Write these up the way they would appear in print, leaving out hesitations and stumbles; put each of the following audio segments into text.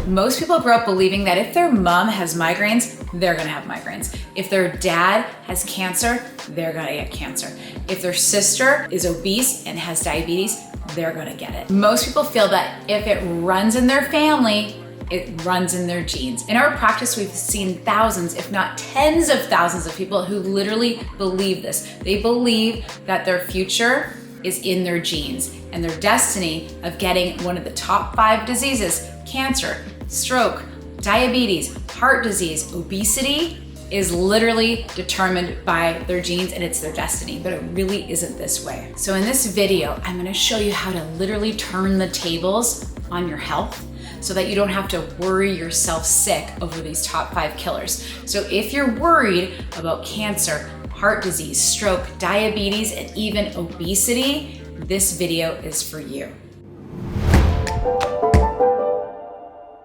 Most people grow up believing that if their mom has migraines, they're gonna have migraines. If their dad has cancer, they're gonna get cancer. If their sister is obese and has diabetes, they're gonna get it. Most people feel that if it runs in their family, it runs in their genes. In our practice, we've seen thousands, if not tens of thousands of people who literally believe this. They believe that their future is in their genes and their destiny of getting one of the top 5 diseases, cancer, stroke, diabetes, heart disease, obesity, is literally determined by their genes and it's their destiny, but it really isn't this way. So in this video, I'm gonna show you how to literally turn the tables on your health so that you don't have to worry yourself sick over these top 5 killers. So if you're worried about cancer, heart disease, stroke, diabetes, and even obesity, this video is for you.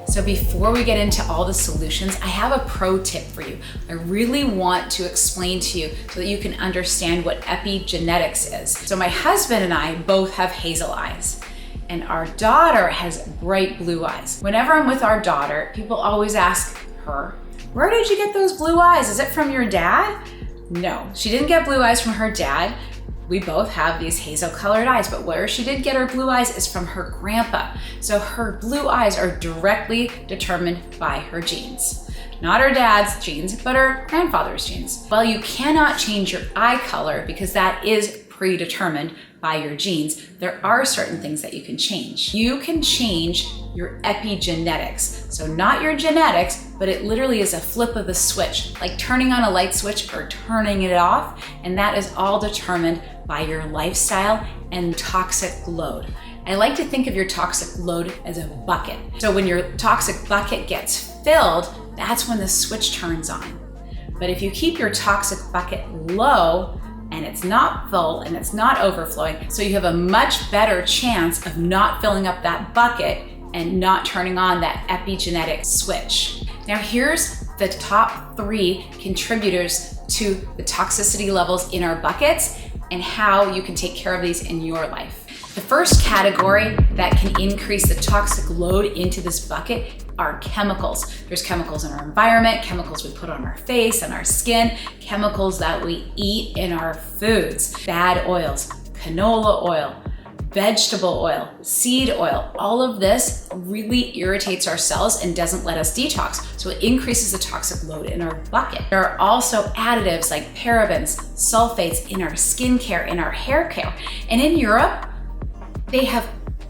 So before we get into all the solutions, I have a pro tip for you. I really want to explain to you so that you can understand what epigenetics is. So my husband and I both have hazel eyes, and our daughter has bright blue eyes. Whenever I'm with our daughter, people always ask her, "Where did you get those blue eyes? Is it from your dad?" No, she didn't get blue eyes from her dad. We both have these hazel colored eyes, but where she did get her blue eyes is from her grandpa. So her blue eyes are directly determined by her genes. Not her dad's genes, but her grandfather's genes. Well, you cannot change your eye color because that is predetermined by your genes. There are certain things that you can change. You can change your epigenetics. So not your genetics, but it literally is a flip of the switch, like turning on a light switch or turning it off. And that is all determined by your lifestyle and toxic load. I like to think of your toxic load as a bucket. So when your toxic bucket gets filled, that's when the switch turns on. But if you keep your toxic bucket low, and it's not full and it's not overflowing, so you have a much better chance of not filling up that bucket and not turning on that epigenetic switch. Now here's the top 3 contributors to the toxicity levels in our buckets and how you can take care of these in your life. The first category that can increase the toxic load into this bucket are chemicals. There's chemicals in our environment, chemicals we put on our face and our skin, chemicals that we eat in our foods, bad oils, canola oil, vegetable oil, seed oil. All of this really irritates our cells and doesn't let us detox. So it increases the toxic load in our bucket. There are also additives like parabens, sulfates in our skincare, in our hair care. And in Europe, they have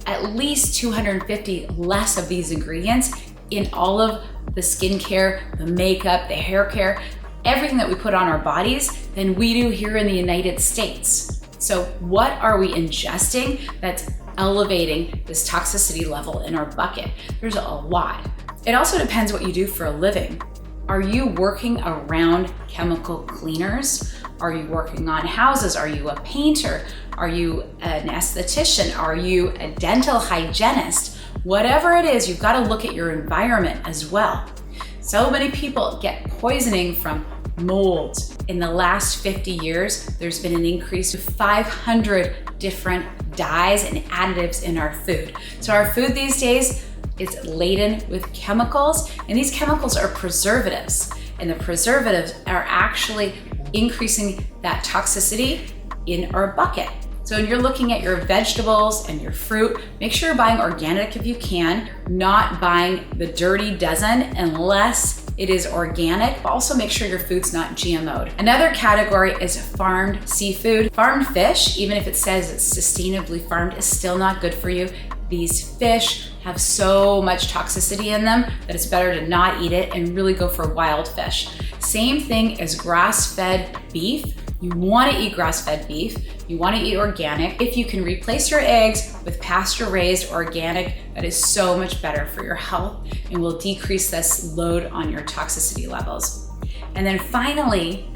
at least 250 less of these ingredients in all of the skincare, the makeup, the hair care, everything that we put on our bodies than we do here in the United States. So what are we ingesting that's elevating this toxicity level in our bucket? There's a lot. It also depends what you do for a living. Are you working around chemical cleaners? Are you working on houses? Are you a painter? Are you an esthetician? Are you a dental hygienist? Whatever it is, you've got to look at your environment as well. So many people get poisoning from mold. In the last 50 years, there's been an increase of 500 different dyes and additives in our food. So our food these days is laden with chemicals, and these chemicals are preservatives. And the preservatives are actually increasing that toxicity in our bucket. So when you're looking at your vegetables and your fruit, make sure you're buying organic if you can, not buying the dirty dozen unless it is organic. Also make sure your food's not GMO'd. Another category is farmed seafood. Farmed fish, even if it says it's sustainably farmed, is still not good for you. These fish have so much toxicity in them that it's better to not eat it and really go for wild fish. Same thing as grass-fed beef. You want to eat grass-fed beef. You want to eat organic. If you can replace your eggs with pasture-raised organic, that is so much better for your health and will decrease this load on your toxicity levels. And then finally,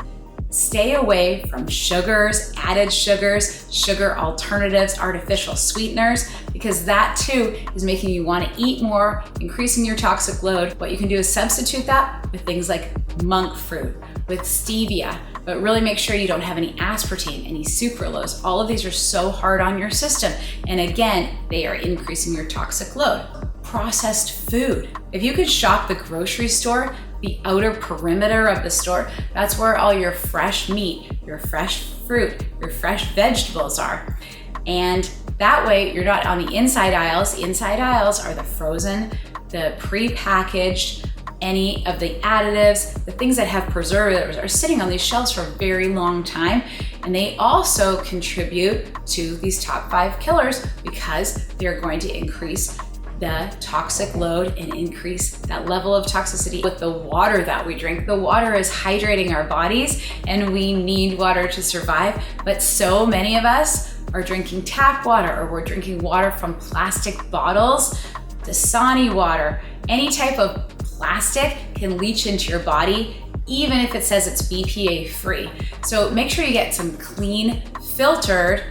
stay away from sugars, added sugars, sugar alternatives, artificial sweeteners, because that too is making you want to eat more, increasing your toxic load. What you can do is substitute that with things like monk fruit, with stevia, but really make sure you don't have any aspartame, any sucralose. All of these are so hard on your system. And again, they are increasing your toxic load. processed food. If you could shop the grocery store, the outer perimeter of the store, that's where all your fresh meat, your fresh fruit, your fresh vegetables are. And that way you're not on the inside aisles. The inside aisles are the frozen, the pre-packaged, any of the additives, the things that have preservatives are sitting on these shelves for a very long time. And they also contribute to these top 5 killers because they're going to increase the toxic load and increase that level of toxicity with the water that we drink. The water is hydrating our bodies and we need water to survive, but so many of us are drinking tap water or we're drinking water from plastic bottles, Dasani water, any type of plastic can leach into your body, even if it says it's BPA free. So make sure you get some clean, filtered,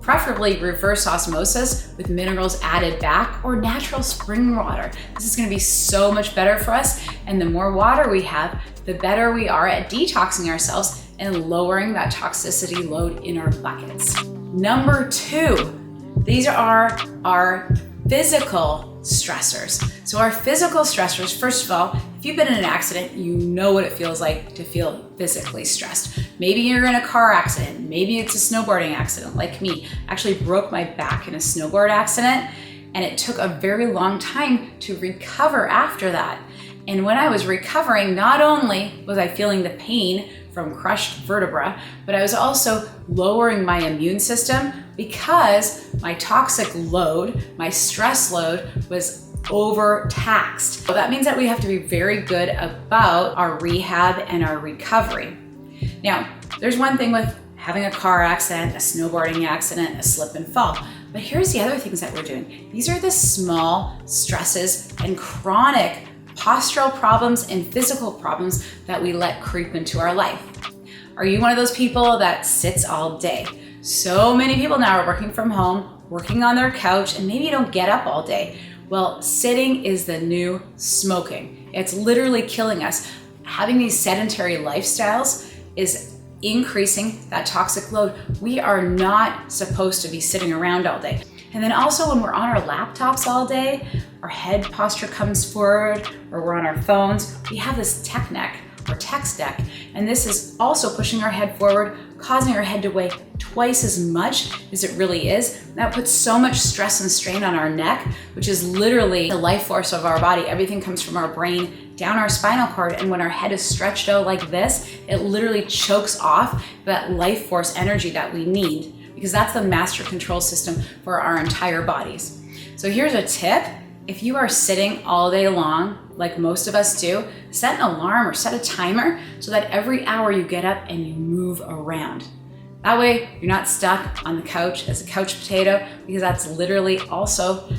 preferably reverse osmosis with minerals added back, or natural spring water. This is gonna be so much better for us. And the more water we have, the better we are at detoxing ourselves and lowering that toxicity load in our buckets. Number 2, these are our physical stressors. So our physical stressors, first of all, if you've been in an accident, you know what it feels like to feel physically stressed. Maybe you're in a car accident, maybe it's a snowboarding accident like me. I actually broke my back in a snowboard accident and it took a very long time to recover after that. And when I was recovering, not only was I feeling the pain from crushed vertebra, but I was also lowering my immune system because my toxic load, my stress load was overtaxed. So that means that we have to be very good about our rehab and our recovery. Now, there's one thing with having a car accident, a snowboarding accident, a slip and fall. But here's the other things that we're doing. These are the small stresses and chronic postural problems and physical problems that we let creep into our life. Are you one of those people that sits all day? So many people now are working from home, working on their couch, and maybe you don't get up all day. Well, sitting is the new smoking. It's literally killing us. Having these sedentary lifestyles is increasing that toxic load. We are not supposed to be sitting around all day. And then also when we're on our laptops all day, our head posture comes forward, or we're on our phones, we have this tech neck or text neck. And this is also pushing our head forward, causing our head to weigh twice as much as it really is. That puts so much stress and strain on our neck, which is literally the life force of our body. Everything comes from our brain down our spinal cord. And when our head is stretched out like this, it literally chokes off that life force energy that we need, because that's the master control system for our entire bodies. So here's a tip. If you are sitting all day long, like most of us do, set an alarm or set a timer so that every hour you get up and you move around. That way you're not stuck on the couch as a couch potato, because that's literally also,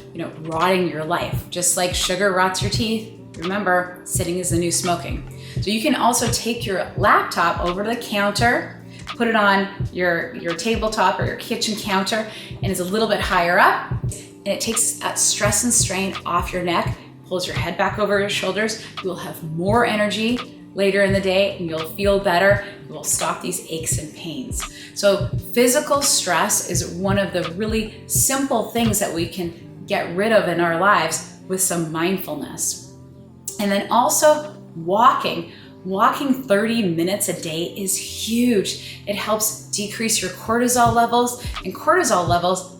rotting your life. Just like sugar rots your teeth, remember, sitting is the new smoking. So you can also take your laptop over to the counter, put it on your tabletop or your kitchen counter, and it's a little bit higher up, and it takes that stress and strain off your neck, pulls your head back over your shoulders. You will have more energy later in the day and you'll feel better. You will stop these aches and pains. So physical stress is one of the really simple things that we can get rid of in our lives with some mindfulness. And then also walking. Walking 30 minutes a day is huge. It helps decrease your cortisol levels, and cortisol levels,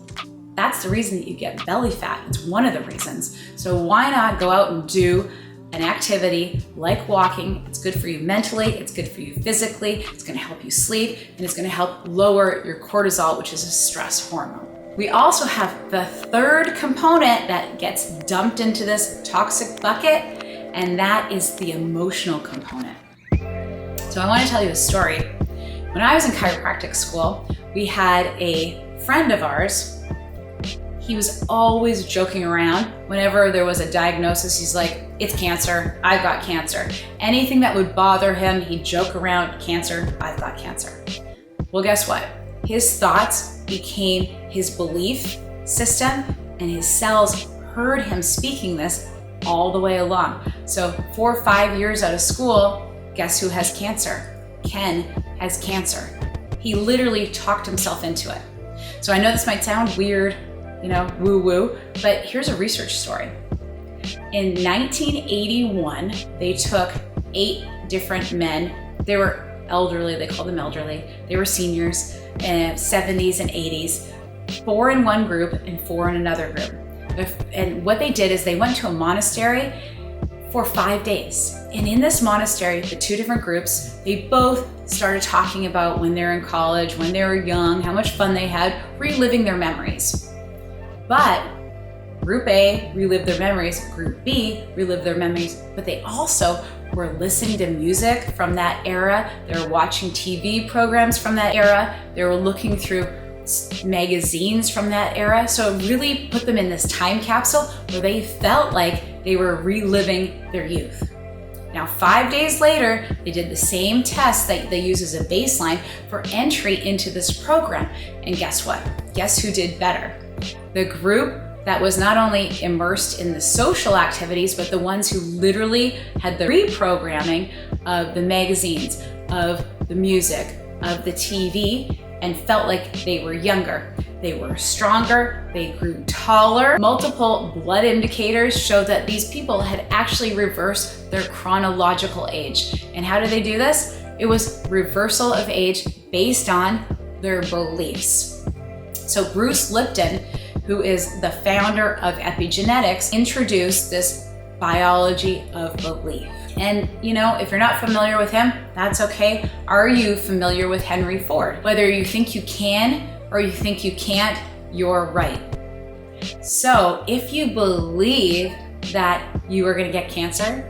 that's the reason that you get belly fat. It's one of the reasons. So why not go out and do an activity like walking? It's good for you mentally, it's good for you physically, it's gonna help you sleep, and it's gonna help lower your cortisol, which is a stress hormone. We also have the third component that gets dumped into this toxic bucket, and that is the emotional component. So I want to tell you a story. When I was in chiropractic school, we had a friend of ours. He was always joking around. Whenever there was a diagnosis, he's like, it's cancer, I've got cancer. Anything that would bother him, he'd joke around, cancer, I've got cancer. Well, guess what? His thoughts became his belief system, and his cells heard him speaking this all the way along. So 4 or 5 years out of school, guess who has cancer? Ken has cancer. He literally talked himself into it. So I know this might sound weird, woo-woo, but here's a research story. In 1981, they took 8 different men. They were elderly, they called them elderly. They were seniors in 70s and 80s, 4 in one group and 4 in another group. And what they did is they went to a monastery for 5 days. And in this monastery, the 2 different groups, they both started talking about when they're in college, when they were young, how much fun they had, reliving their memories. But Group A relived their memories, Group B relived their memories, but they also were listening to music from that era. They were watching TV programs from that era. They were looking through magazines from that era. So it really put them in this time capsule where they felt like they were reliving their youth. Now, 5 days later, they did the same test that they use as a baseline for entry into this program. And guess what? Guess who did better? The group that was not only immersed in the social activities, but the ones who literally had the reprogramming of the magazines, of the music, of the TV, and felt like they were younger. They were stronger, they grew taller. Multiple blood indicators showed that these people had actually reversed their chronological age. And how did they do this? It was reversal of age based on their beliefs. So Bruce Lipton, who is the founder of Epigenetics, introduced this biology of belief. And you know, if you're not familiar with him, that's okay. Are you familiar with Henry Ford? Whether you think you can or you think you can't, you're right. So if you believe that you are gonna get cancer,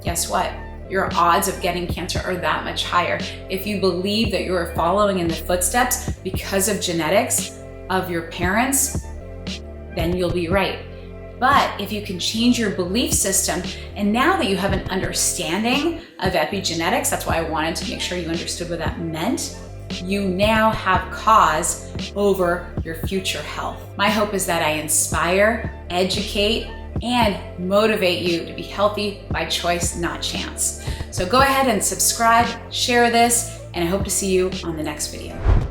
guess what? Your odds of getting cancer are that much higher. If you believe that you are following in the footsteps because of genetics of your parents, then you'll be right. But if you can change your belief system, and now that you have an understanding of epigenetics, that's why I wanted to make sure you understood what that meant, you now have cause over your future health. My hope is that I inspire, educate, and motivate you to be healthy by choice, not chance. So go ahead and subscribe, share this, and I hope to see you on the next video.